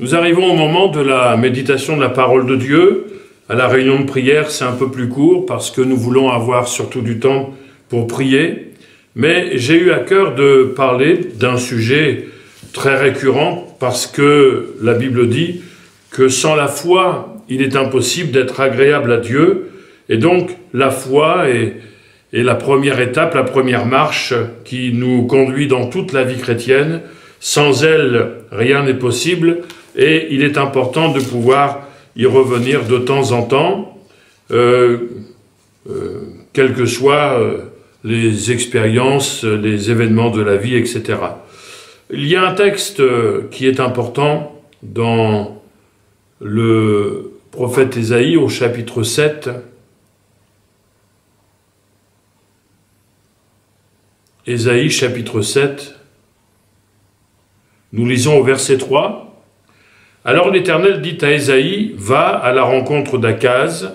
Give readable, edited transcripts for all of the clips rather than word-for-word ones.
Nous arrivons au moment de la méditation de la parole de Dieu. À la réunion de prière, c'est un peu plus court parce que nous voulons avoir surtout du temps pour prier. Mais j'ai eu à cœur de parler d'un sujet très récurrent parce que la Bible dit que sans la foi, il est impossible d'être agréable à Dieu. Et donc, la foi est la première étape, la première marche qui nous conduit dans toute la vie chrétienne. Sans elle, rien n'est possible. Et il est important de pouvoir y revenir de temps en temps, quelles que soient les expériences, les événements de la vie, etc. Il y a un texte qui est important dans le prophète Ésaïe au chapitre 7. Ésaïe chapitre 7, nous lisons au verset 3. Alors l'Éternel dit à Ésaïe, « Va à la rencontre d'Akaz,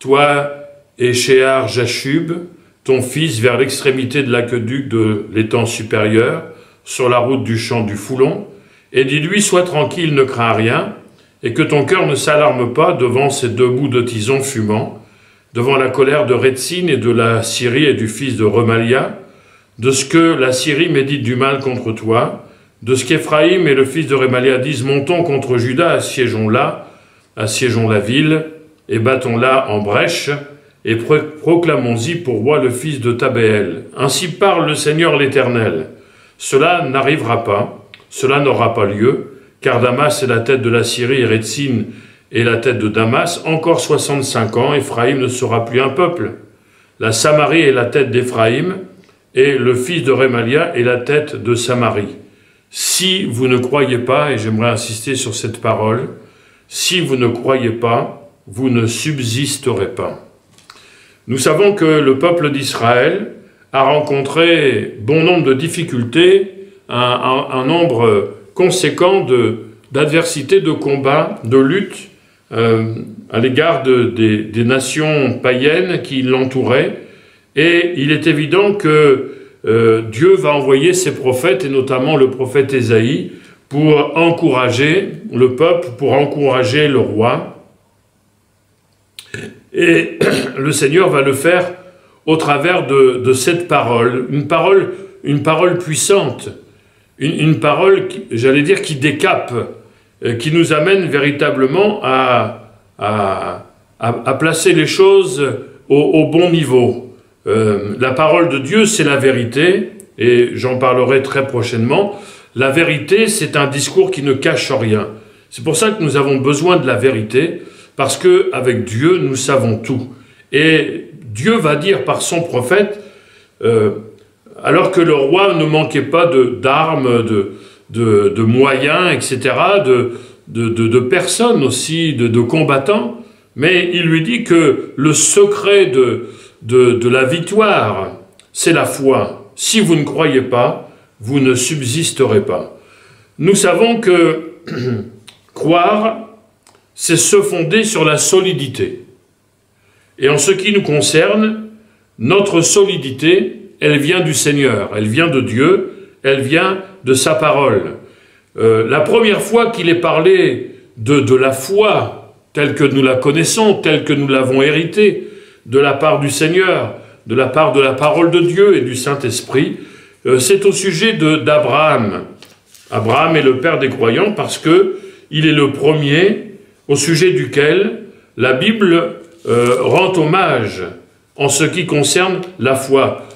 toi et Shear-Jashub, ton fils, vers l'extrémité de l'aqueduc de l'étang supérieur, sur la route du champ du Foulon, et dis-lui, sois tranquille, ne crains rien, et que ton cœur ne s'alarme pas devant ces deux bouts de tison fumants, devant la colère de Rétzin et de la Syrie et du fils de Remalia, de ce que la Syrie médite du mal contre toi, de ce qu'Éphraïm et le fils de Remalia disent, montons contre Juda, assiégeons la ville, et battons-la en brèche, et proclamons-y pour roi le fils de Tabéel. Ainsi parle le Seigneur l'Éternel. Cela n'arrivera pas, cela n'aura pas lieu, car Damas est la tête de la Syrie et Rétzin est la tête de Damas. Encore 65 ans, Éphraïm ne sera plus un peuple. La Samarie est la tête d'Éphraïm, et le fils de Remalia est la tête de Samarie. Si vous ne croyez pas, et j'aimerais insister sur cette parole, si vous ne croyez pas, vous ne subsisterez pas. Nous savons que le peuple d'Israël a rencontré bon nombre de difficultés, un nombre conséquent d'adversités, de combats, de luttes à l'égard des nations païennes qui l'entouraient. Et il est évident que Dieu va envoyer ses prophètes, et notamment le prophète Ésaïe, pour encourager le peuple, pour encourager le roi. Et le Seigneur va le faire au travers de cette parole, une parole puissante, une parole, j'allais dire, qui décape, qui nous amène véritablement à placer les choses au bon niveau. La parole de Dieu, c'est la vérité, et j'en parlerai très prochainement. La vérité, c'est un discours qui ne cache rien. C'est pour ça que nous avons besoin de la vérité, parce qu'avec Dieu, nous savons tout. Et Dieu va dire par son prophète, alors que le roi ne manquait pas d'armes, de moyens, etc., de personnes aussi, de combattants, mais il lui dit que le secret de la victoire, c'est la foi. Si vous ne croyez pas, vous ne subsisterez pas. Nous savons que croire, c'est se fonder sur la solidité. Et en ce qui nous concerne, notre solidité, elle vient du Seigneur, elle vient de Dieu, elle vient de sa parole. La première fois qu'il est parlé de la foi, telle que nous la connaissons, telle que nous l'avons héritée, de la part du Seigneur, de la part de la parole de Dieu et du Saint-Esprit, c'est au sujet d'Abraham. Abraham est le père des croyants parce qu'il est le premier au sujet duquel la Bible rend hommage en ce qui concerne la foi.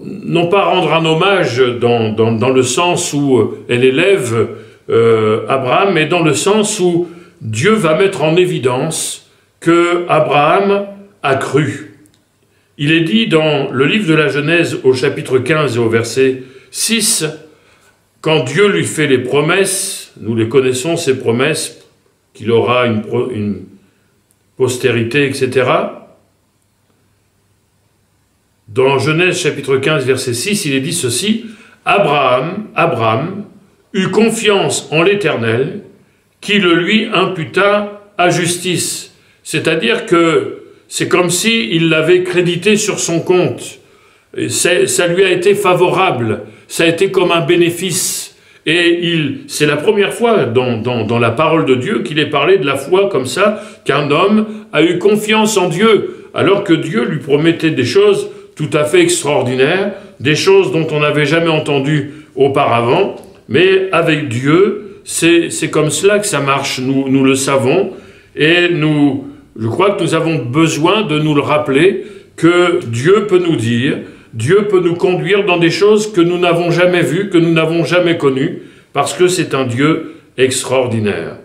Non pas rendre un hommage dans le sens où elle élève Abraham, mais dans le sens où Dieu va mettre en évidence que Abraham a cru. Il est dit dans le livre de la Genèse au chapitre 15 et au verset 6, quand Dieu lui fait les promesses, nous les connaissons ces promesses, qu'il aura une postérité, etc. Dans Genèse chapitre 15 verset 6, il est dit ceci, Abraham eut confiance en l'Éternel, qui le lui imputa à justice. C'est-à-dire que c'est comme s'il l'avait crédité sur son compte. Ça lui a été favorable, ça a été comme un bénéfice. Et c'est la première fois dans la parole de Dieu qu'il est parlé de la foi comme ça, qu'un homme a eu confiance en Dieu, alors que Dieu lui promettait des choses tout à fait extraordinaires, des choses dont on n'avait jamais entendu auparavant. Mais avec Dieu, c'est comme cela que ça marche, nous le savons, et je crois que nous avons besoin de nous le rappeler, que Dieu peut nous dire, Dieu peut nous conduire dans des choses que nous n'avons jamais vues, que nous n'avons jamais connues, parce que c'est un Dieu extraordinaire.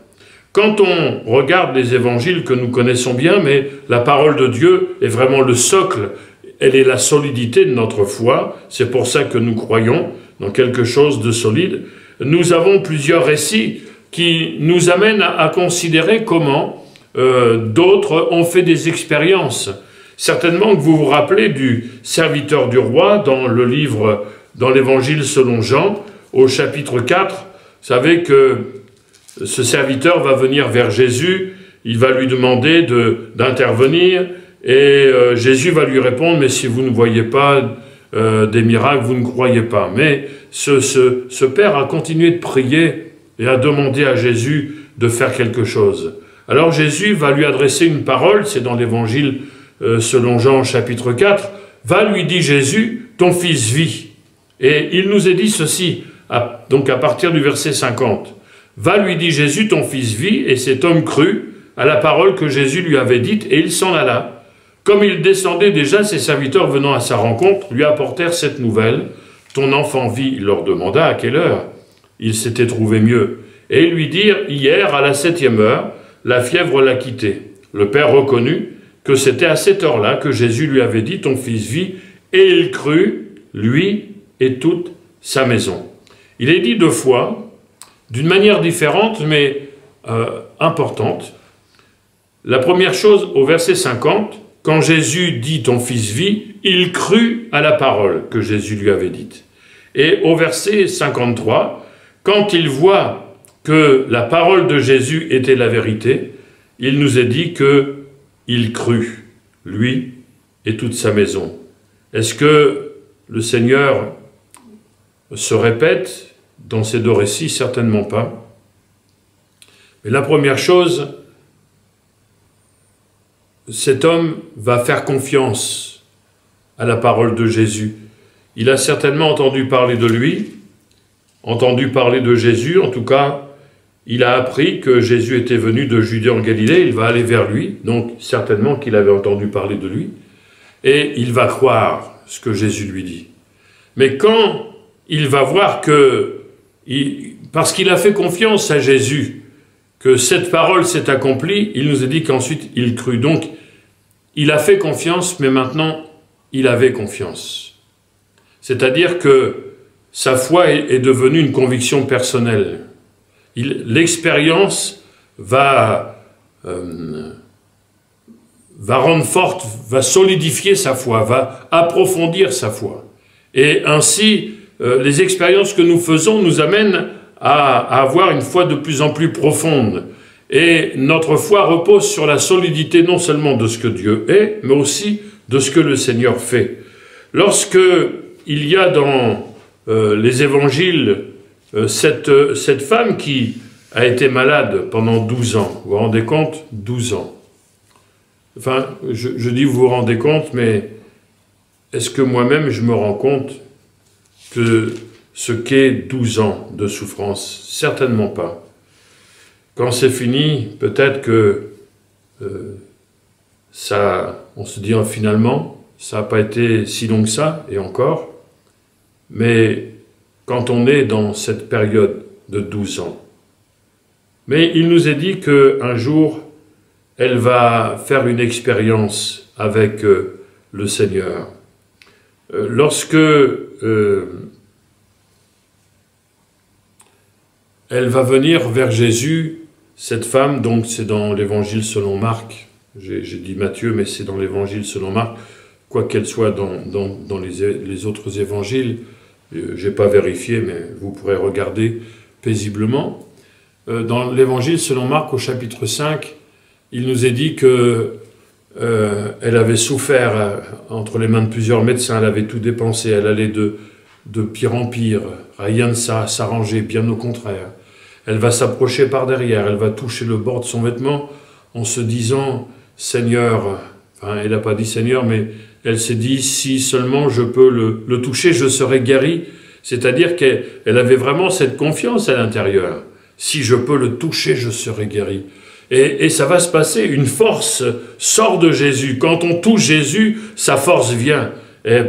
Quand on regarde les évangiles que nous connaissons bien, mais la parole de Dieu est vraiment le socle, elle est la solidité de notre foi, c'est pour ça que nous croyons dans quelque chose de solide. Nous avons plusieurs récits qui nous amènent à considérer comment d'autres ont fait des expériences. Certainement que vous vous rappelez du serviteur du roi dans l'évangile selon Jean, au chapitre 4. Vous savez que ce serviteur va venir vers Jésus, il va lui demander d'intervenir, et Jésus va lui répondre, mais si vous ne voyez pas des miracles, vous ne croyez pas. Mais ce père a continué de prier et a demandé à Jésus de faire quelque chose. Alors Jésus va lui adresser une parole, c'est dans l'évangile selon Jean chapitre 4, « Va, lui dit Jésus, ton fils vit. » Et il nous est dit ceci, donc à partir du verset 50. « Va, lui dit Jésus, ton fils vit. » Et cet homme crut à la parole que Jésus lui avait dite, et il s'en alla. Comme il descendait déjà, ses serviteurs venant à sa rencontre lui apportèrent cette nouvelle. « Ton enfant vit. » Il leur demanda à quelle heure il s'était trouvé mieux. Et ils lui dirent, « Hier, à la 7e heure, la fièvre l'a quitté. » Le père reconnut que c'était à cette heure-là que Jésus lui avait dit « Ton fils vit », et il crut, lui et toute sa maison. Il est dit deux fois, d'une manière différente, mais importante. La première chose, au verset 50, quand Jésus dit « Ton fils vit », il crut à la parole que Jésus lui avait dite. Et au verset 53, quand il voit que la parole de Jésus était la vérité, il nous est dit que il crut, lui et toute sa maison. Est-ce que le Seigneur se répète dans ces deux récits? Certainement pas. Mais la première chose, cet homme va faire confiance à la parole de Jésus. Il a certainement entendu parler de lui, entendu parler de Jésus, en tout cas, il a appris que Jésus était venu de Judée en Galilée, il va aller vers lui, donc certainement qu'il avait entendu parler de lui, et il va croire ce que Jésus lui dit. Mais quand il va voir que, parce qu'il a fait confiance à Jésus, que cette parole s'est accomplie, il nous a dit qu'ensuite il crut. Donc, il a fait confiance, mais maintenant, il avait confiance. C'est-à-dire que sa foi est devenue une conviction personnelle. L'expérience va rendre forte, va solidifier sa foi, va approfondir sa foi. Et ainsi, les expériences que nous faisons nous amènent à avoir une foi de plus en plus profonde. Et notre foi repose sur la solidité non seulement de ce que Dieu est, mais aussi de ce que le Seigneur fait. Lorsque il y a dans les évangiles cette femme qui a été malade pendant 12 ans. Vous vous rendez compte? 12 ans. Enfin, je dis vous vous rendez compte, mais est-ce que moi-même je me rends compte que ce qu'est 12 ans de souffrance? Certainement pas. Quand c'est fini, peut-être que on se dit finalement, ça n'a pas été si long que ça, et encore, mais quand on est dans cette période de 12 ans. Mais il nous est dit qu'un jour, elle va faire une expérience avec le Seigneur. Lorsque elle va venir vers Jésus, cette femme, donc c'est dans l'évangile selon Marc, j'ai dit Matthieu, mais c'est dans l'évangile selon Marc, quoi qu'elle soit dans les autres évangiles, je n'ai pas vérifié, mais vous pourrez regarder paisiblement. Dans l'évangile selon Marc, au chapitre 5, il nous est dit que elle avait souffert entre les mains de plusieurs médecins, elle avait tout dépensé, elle allait de pire en pire. Rien ne s'arranger, bien au contraire. Elle va s'approcher par derrière, elle va toucher le bord de son vêtement en se disant « Seigneur », enfin elle n'a pas dit « Seigneur », mais elle s'est dit « Si seulement je peux le toucher, je serai guérie ». C'est-à-dire qu'elle avait vraiment cette confiance à l'intérieur. « Si je peux le toucher, je serai guérie ». Et ça va se passer, une force sort de Jésus. Quand on touche Jésus, sa force vient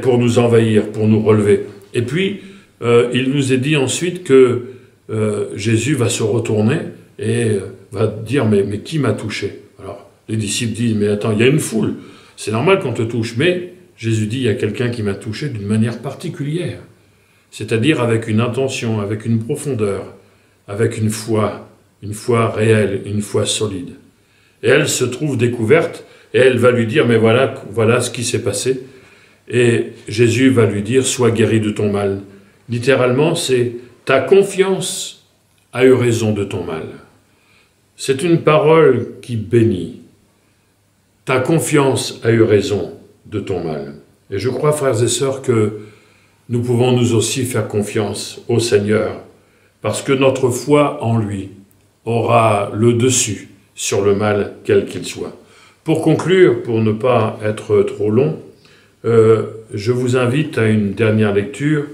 pour nous envahir, pour nous relever. Et puis, il nous est dit ensuite que Jésus va se retourner et va dire « Mais qui m'a touché ?» Alors, les disciples disent « Mais attends, il y a une foule, c'est normal qu'on te touche. » Mais Jésus dit « Il y a quelqu'un qui m'a touché d'une manière particulière. » C'est-à-dire avec une intention, avec une profondeur, avec une foi réelle, une foi solide. Et elle se trouve découverte, et elle va lui dire « Mais voilà ce qui s'est passé. » Et Jésus va lui dire « Sois guéri de ton mal. » Littéralement, c'est « Ta confiance a eu raison de ton mal. » C'est une parole qui bénit. « Ta confiance a eu raison de ton mal. » Et je crois, frères et sœurs, que nous pouvons nous aussi faire confiance au Seigneur, parce que notre foi en lui aura le dessus sur le mal, quel qu'il soit. Pour conclure, pour ne pas être trop long, je vous invite à une dernière lecture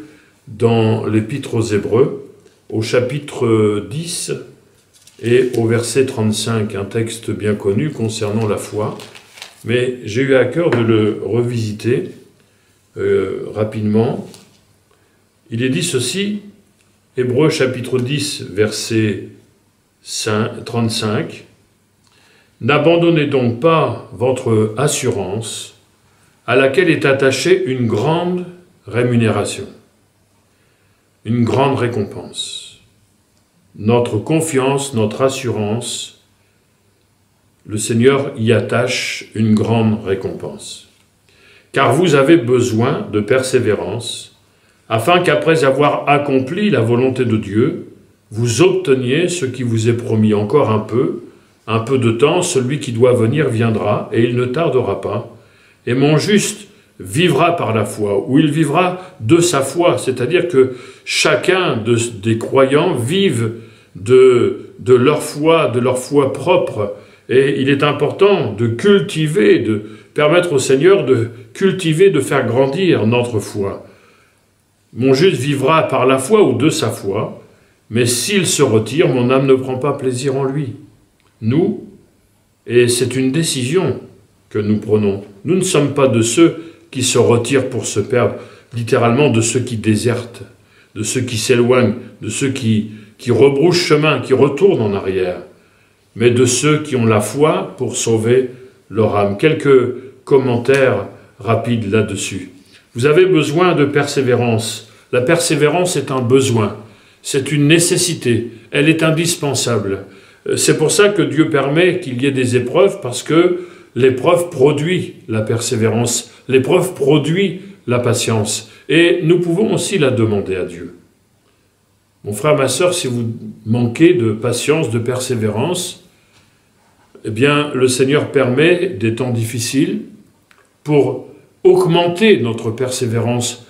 dans l'Épître aux Hébreux, au chapitre 10 et au verset 35, un texte bien connu concernant la foi, mais j'ai eu à cœur de le revisiter rapidement. Il est dit ceci, Hébreux chapitre 10, verset 35, « N'abandonnez donc pas votre assurance, à laquelle est attachée une grande rémunération, une grande récompense. Notre confiance, notre assurance, le Seigneur y attache une grande récompense. Car vous avez besoin de persévérance, afin qu'après avoir accompli la volonté de Dieu, vous obteniez ce qui vous est promis encore un peu de temps, celui qui doit venir viendra, et il ne tardera pas. Et mon juste vivra par la foi, ou il vivra de sa foi, c'est-à-dire que chacun des croyants vive de leur foi propre. Et il est important de cultiver, de permettre au Seigneur de cultiver, de faire grandir notre foi. Mon juste vivra par la foi ou de sa foi, mais s'il se retire, mon âme ne prend pas plaisir en lui. Nous, et c'est une décision que nous prenons, nous ne sommes pas de ceux qui se retirent pour se perdre, littéralement de ceux qui désertent, de ceux qui s'éloignent, de ceux qui rebroussent chemin, qui retournent en arrière, mais de ceux qui ont la foi pour sauver leur âme. Quelques commentaires rapides là-dessus. Vous avez besoin de persévérance. La persévérance est un besoin, c'est une nécessité, elle est indispensable. C'est pour ça que Dieu permet qu'il y ait des épreuves, parce que l'épreuve produit la persévérance, l'épreuve produit la patience. Et nous pouvons aussi la demander à Dieu. Mon frère, ma sœur, si vous manquez de patience, de persévérance, eh bien, le Seigneur permet des temps difficiles pour augmenter notre persévérance,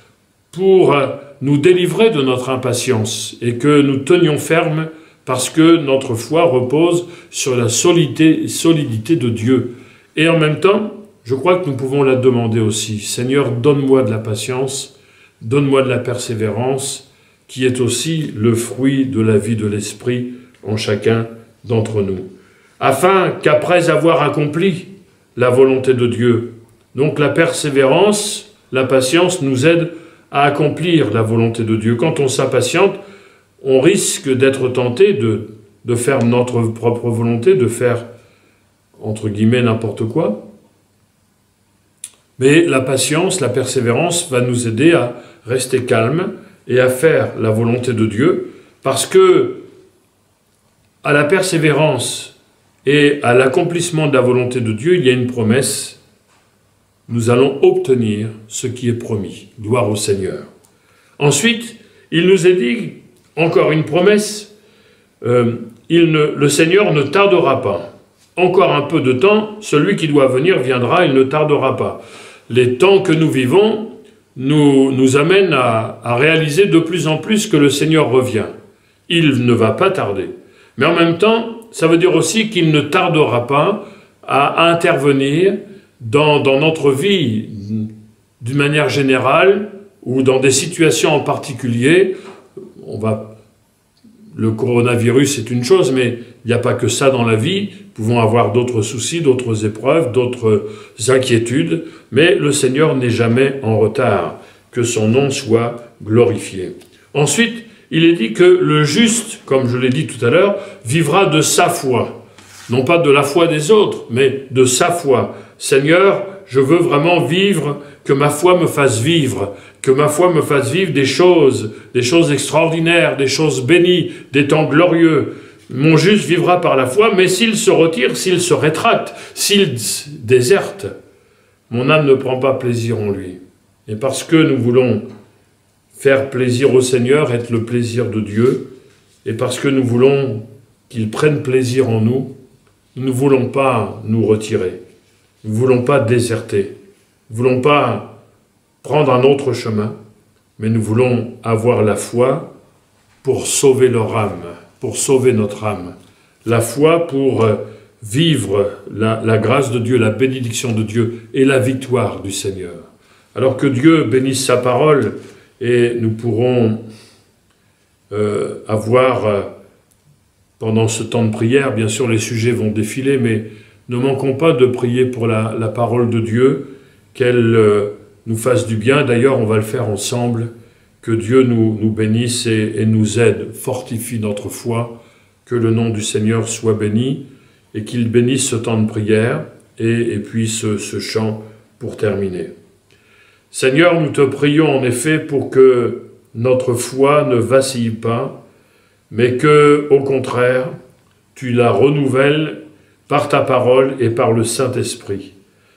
pour nous délivrer de notre impatience et que nous tenions ferme parce que notre foi repose sur la solidité de Dieu. Et en même temps, je crois que nous pouvons la demander aussi. Seigneur, donne-moi de la patience, donne-moi de la persévérance, qui est aussi le fruit de la vie de l'Esprit en chacun d'entre nous. Afin qu'après avoir accompli la volonté de Dieu, donc la persévérance, la patience nous aide à accomplir la volonté de Dieu. Quand on s'impatiente, on risque d'être tenté de faire notre propre volonté, de faire, entre guillemets, n'importe quoi. Mais la patience, la persévérance va nous aider à rester calme et à faire la volonté de Dieu, parce que à la persévérance et à l'accomplissement de la volonté de Dieu, il y a une promesse. Nous allons obtenir ce qui est promis. Gloire au Seigneur. Ensuite, il nous est dit, encore une promesse, le Seigneur ne tardera pas. Encore un peu de temps, celui qui doit venir viendra, il ne tardera pas. Les temps que nous vivons nous amène à réaliser de plus en plus que le Seigneur revient. Il ne va pas tarder. Mais en même temps, ça veut dire aussi qu'il ne tardera pas à intervenir dans notre vie d'une manière générale ou dans des situations en particulier. Le coronavirus est une chose, mais il n'y a pas que ça dans la vie. Nous pouvons avoir d'autres soucis, d'autres épreuves, d'autres inquiétudes, mais le Seigneur n'est jamais en retard. Que son nom soit glorifié. Ensuite, il est dit que le juste, comme je l'ai dit tout à l'heure, vivra de sa foi. Non pas de la foi des autres, mais de sa foi. Seigneur, je veux vraiment vivre, que ma foi me fasse vivre, que ma foi me fasse vivre des choses extraordinaires, des choses bénies, des temps glorieux. Mon juste vivra par la foi, mais s'il se retire, s'il se rétracte, s'il déserte, mon âme ne prend pas plaisir en lui. Et parce que nous voulons faire plaisir au Seigneur, être le plaisir de Dieu, et parce que nous voulons qu'il prenne plaisir en nous, nous ne voulons pas nous retirer, nous ne voulons pas déserter, nous ne voulons pas prendre un autre chemin, mais nous voulons avoir la foi pour sauver leur âme, pour sauver notre âme. La foi pour vivre la grâce de Dieu, la bénédiction de Dieu et la victoire du Seigneur. Alors que Dieu bénisse sa parole et nous pourrons avoir, pendant ce temps de prière, bien sûr les sujets vont défiler, mais ne manquons pas de prier pour la parole de Dieu, qu'elle nous fasse du bien. D'ailleurs, on va le faire ensemble. Que Dieu nous bénisse et nous aide, fortifie notre foi, que le nom du Seigneur soit béni et qu'il bénisse ce temps de prière et puis ce chant pour terminer. Seigneur, nous te prions en effet pour que notre foi ne vacille pas, mais que, au contraire, tu la renouvelles par ta parole et par le Saint-Esprit.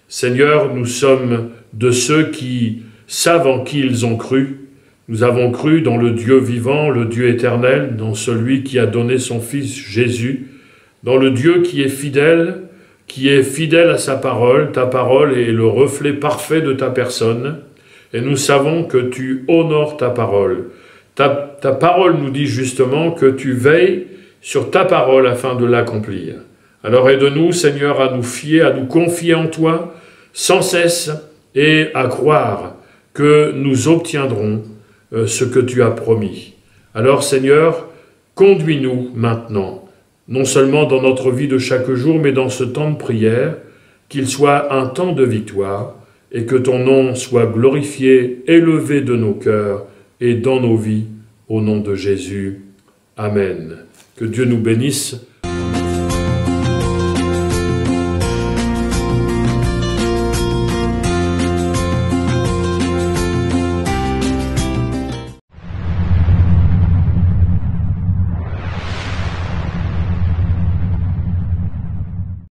Seigneur, nous sommes de ceux qui savent en qui ils ont cru. Nous avons cru dans le Dieu vivant, le Dieu éternel, dans celui qui a donné son Fils Jésus, dans le Dieu qui est fidèle à sa parole. Ta parole est le reflet parfait de ta personne, et nous savons que tu honores ta parole. Ta parole nous dit justement que tu veilles sur ta parole afin de l'accomplir. Alors aide-nous, Seigneur, à nous fier, à nous confier en toi, sans cesse, et à croire que nous obtiendrons ce que tu as promis. Alors, Seigneur, conduis-nous maintenant, non seulement dans notre vie de chaque jour, mais dans ce temps de prière, qu'il soit un temps de victoire, et que ton nom soit glorifié, élevé de nos cœurs et dans nos vies, au nom de Jésus. Amen. Que Dieu nous bénisse